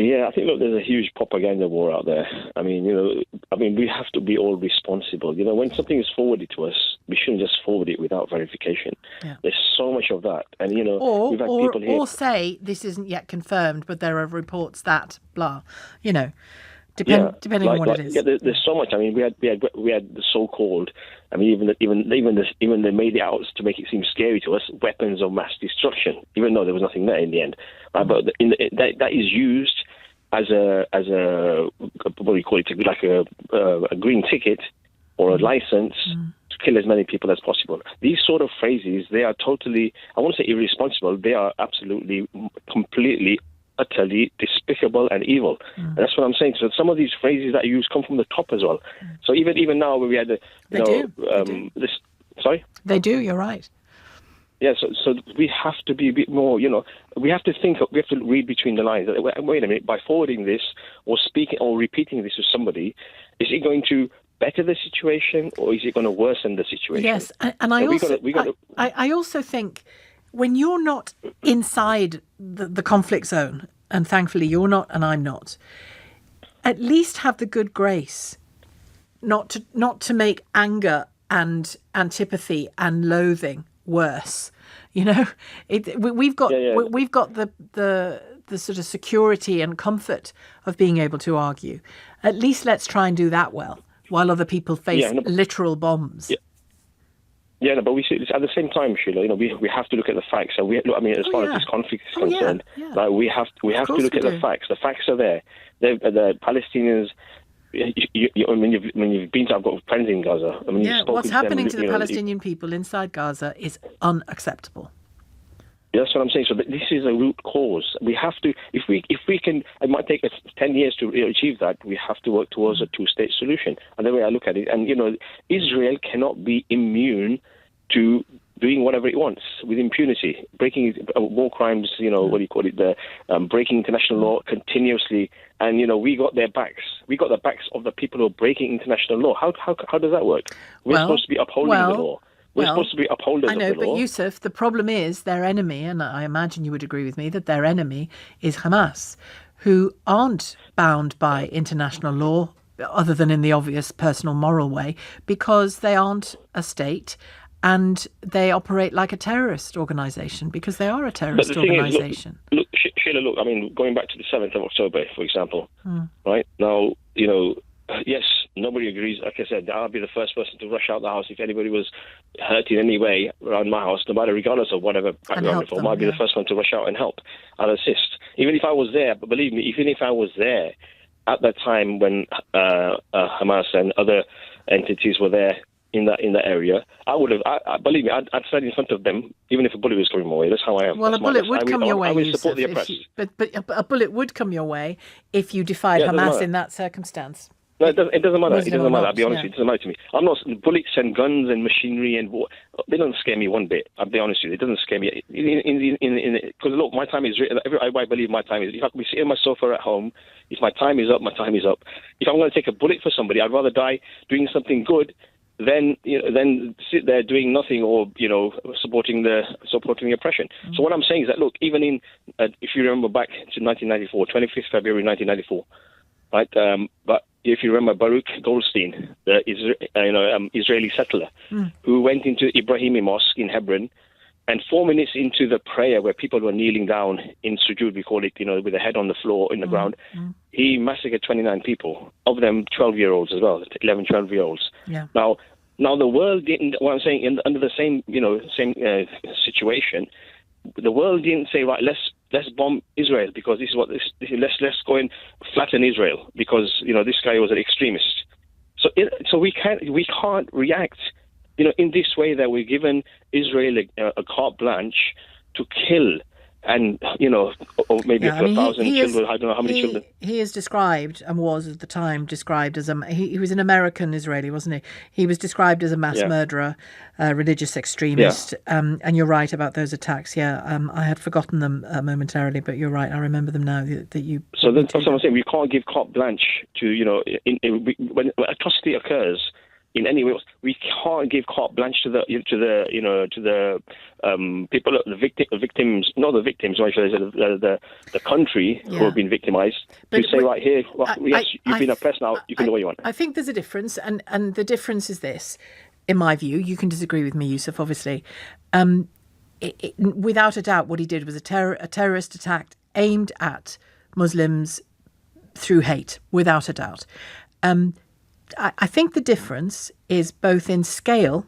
Yeah, I think, look, there's a huge propaganda war out there. We have to be all responsible. When something is forwarded to us, we shouldn't just forward it without verification. Yeah. There's so much of that. And, we've had or people here... or say this isn't yet confirmed, but there are reports that, blah, depending on what it is. Yeah, there's so much. We had the so-called, even they made it out to make it seem scary to us, weapons of mass destruction, even though there was nothing there in the end. But that is used as a what do you call it? Like a green ticket or a license to kill as many people as possible. These sort of phrases, they are totally, I won't say irresponsible. They are absolutely, completely, utterly despicable and evil. And that's what I'm saying. So some of these phrases that you use come from the top as well. So even now when we had They do. this, sorry? They do, you're right. Yeah, so we have to be a bit more, we have to read between the lines. Wait a minute, by forwarding this or speaking or repeating this to somebody, is it going to better the situation or is it going to worsen the situation? Yes, and I also think when you're not inside the conflict zone, and thankfully you're not and I'm not, at least have the good grace not to make anger and antipathy and loathing worse. We've got the sort of security and comfort of being able to argue. At least let's try and do that well, while other people face literal bombs. Yeah, but we see at the same time, Sheila. We have to look at the facts. And as far as this conflict is concerned, we have to look at the facts. The facts are there. The Palestinians. When you've been to, I've got friends in Gaza. What's happening to the Palestinian people inside Gaza is unacceptable. That's what I'm saying. So this is a root cause. We have to, if we can, it might take us 10 years to achieve that. We have to work towards a two-state solution. And the way I look at it, and Israel cannot be immune to doing whatever it wants with impunity, breaking war crimes. What do you call it? Breaking international law continuously. And we got their backs. We got the backs of the people who are breaking international law. How does that work? We're supposed to be upholding the law. We're supposed to be upholders of the law. I know, but Yusuf, the problem is their enemy, and I imagine you would agree with me, that their enemy is Hamas, who aren't bound by international law, other than in the obvious personal moral way, because they aren't a state and they operate like a terrorist organisation, because they are a terrorist organisation. Sheila, going back to the 7th of October, for example, right? Now, yes, nobody agrees. Like I said, I'll be the first person to rush out the house if anybody was hurt in any way around my house, no matter regardless of whatever background from. I'll be the first one to rush out and help and assist. Even if I was there, but believe me, even if I was there at that time when Hamas and other entities were there in that area, I would have. Believe me, I'd stand in front of them, even if a bullet was coming my way. That's how I am. Well, a bullet would come your way. I would support the oppressed. But a bullet would come your way if you defied Hamas in that circumstance. No, it doesn't matter. It doesn't matter. I'll be honest with you. It doesn't matter to me. I'm not bullets and guns and machinery and war. They don't scare me one bit. I'll be honest with you. It doesn't scare me. Because look, my time is. I believe my time is. If I can be sitting on my sofa at home, if my time is up, my time is up. If I'm going to take a bullet for somebody, I'd rather die doing something good than sit there doing nothing or supporting the oppression. So what I'm saying is that look, even in if you remember back to 1994, 25th February 1994, right? But if you remember Baruch Goldstein, the Israeli settler, who went into Ibrahimi Mosque in Hebron, and 4 minutes into the prayer where people were kneeling down in sujood, we call it, with the head on the floor in the ground, he massacred 29 people, of them 12-year-olds as well, 11, 12-year-olds. Yeah. Now the world didn't. What I'm saying, under the same situation, the world didn't say, right, let's bomb Israel because this is what let's go and flatten Israel because this guy was an extremist. So we can't react in this way that we're given Israel a carte blanche to kill and or maybe 1,000 children. I don't know how many children. He is described and was at the time described as he was an American Israeli, wasn't he? He was described as a mass murderer, religious extremist. Yeah. And you're right about those attacks. Yeah, I had forgotten them momentarily, but you're right. I remember them now. That you. So that's what I'm saying. We can't give carte blanche to when atrocity occurs in any way. We can't give carte blanche to the people, the victims, not the victims, the country who have been victimized. But to say right here, yes, you've been oppressed now. You can do what you want. I think there's a difference, and the difference is this, in my view. You can disagree with me, Yusuf, obviously. Without a doubt, what he did was a terrorist attack aimed at Muslims through hate, without a doubt. I think the difference is both in scale,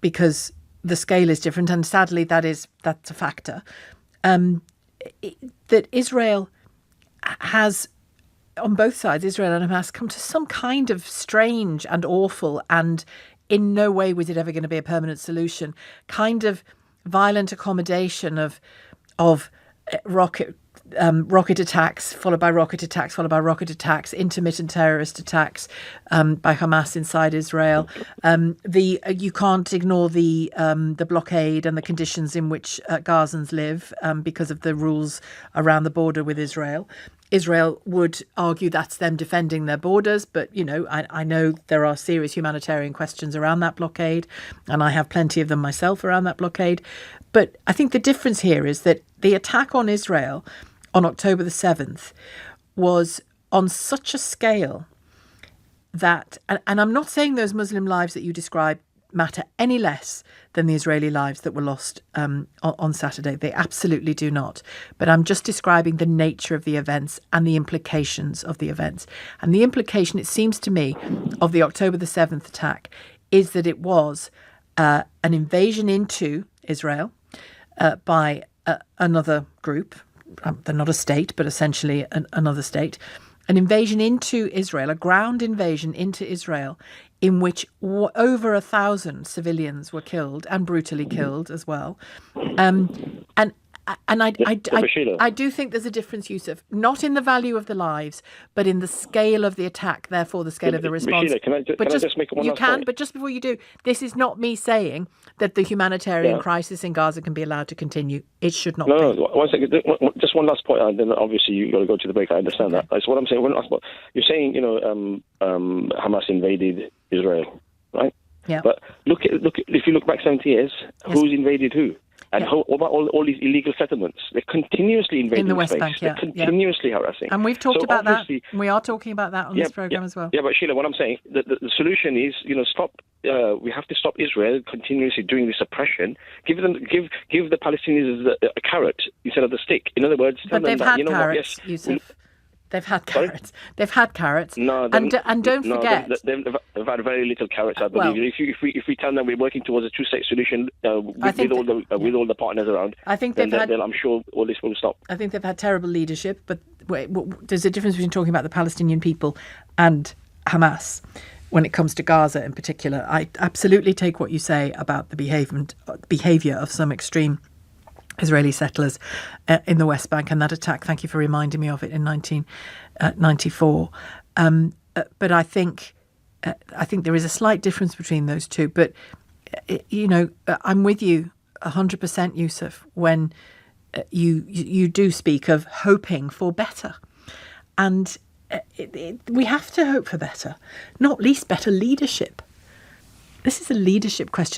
because the scale is different, and sadly that's a factor. That Israel has, on both sides, Israel and Hamas, come to some kind of strange and awful, and in no way was it ever going to be a permanent solution, kind of violent accommodation of rocket attacks, followed by rocket attacks, followed by rocket attacks, intermittent terrorist attacks by Hamas inside Israel. You can't ignore the blockade and the conditions in which Gazans live because of the rules around the border with Israel. Israel would argue that's them defending their borders, but, I know there are serious humanitarian questions around that blockade, and I have plenty of them myself around that blockade. But I think the difference here is that the attack on Israel on October the 7th was on such a scale that, and I'm not saying those Muslim lives that you describe matter any less than the Israeli lives that were lost on Saturday. They absolutely do not. But I'm just describing the nature of the events and the implications of the events. And the implication, it seems to me, of the October the 7th attack is that it was an invasion into Israel by another group. They're not a state, but essentially another state. An invasion into Israel, a ground invasion into Israel, in which over 1,000 civilians were killed and brutally killed as well. And I do think there's a difference, Yusuf, not in the value of the lives, but in the scale of the attack, therefore the scale of the response. Can I just make one last point? But just before you do, this is not me saying that the humanitarian crisis in Gaza can be allowed to continue. It should not be. No, 1 second. Just one last point, and then obviously you've got to go to the break. I understand that. That's what I'm saying. You're saying, Hamas invaded Israel, right? Yeah. But look, if you look back 70 years, who's invaded who? And what about all these illegal settlements? They're continuously invading in the West space. Bank. They're continuously harassing. And we've talked about that. We are talking about that on this program as well. Yeah, but Sheila, what I'm saying, the solution is, stop. We have to stop Israel continuously doing this oppression. Give the Palestinians a carrot instead of the stick. In other words, tell them that, carrots, Yusuf. They've had carrots. Sorry? They've had carrots. No, and don't forget, they've had very little carrots. I believe. If we tell them we're working towards a two-state solution with all the partners around, I think then I'm sure all this will stop. I think they've had terrible leadership, but there's a difference between talking about the Palestinian people and Hamas when it comes to Gaza in particular. I absolutely take what you say about the behaviour of some extreme Israeli settlers in the West Bank and that attack. Thank you for reminding me of it in 1994. But I think there is a slight difference between those two. But I'm with you 100%, Yusuf, when you do speak of hoping for better, and we have to hope for better, not least better leadership. This is a leadership question.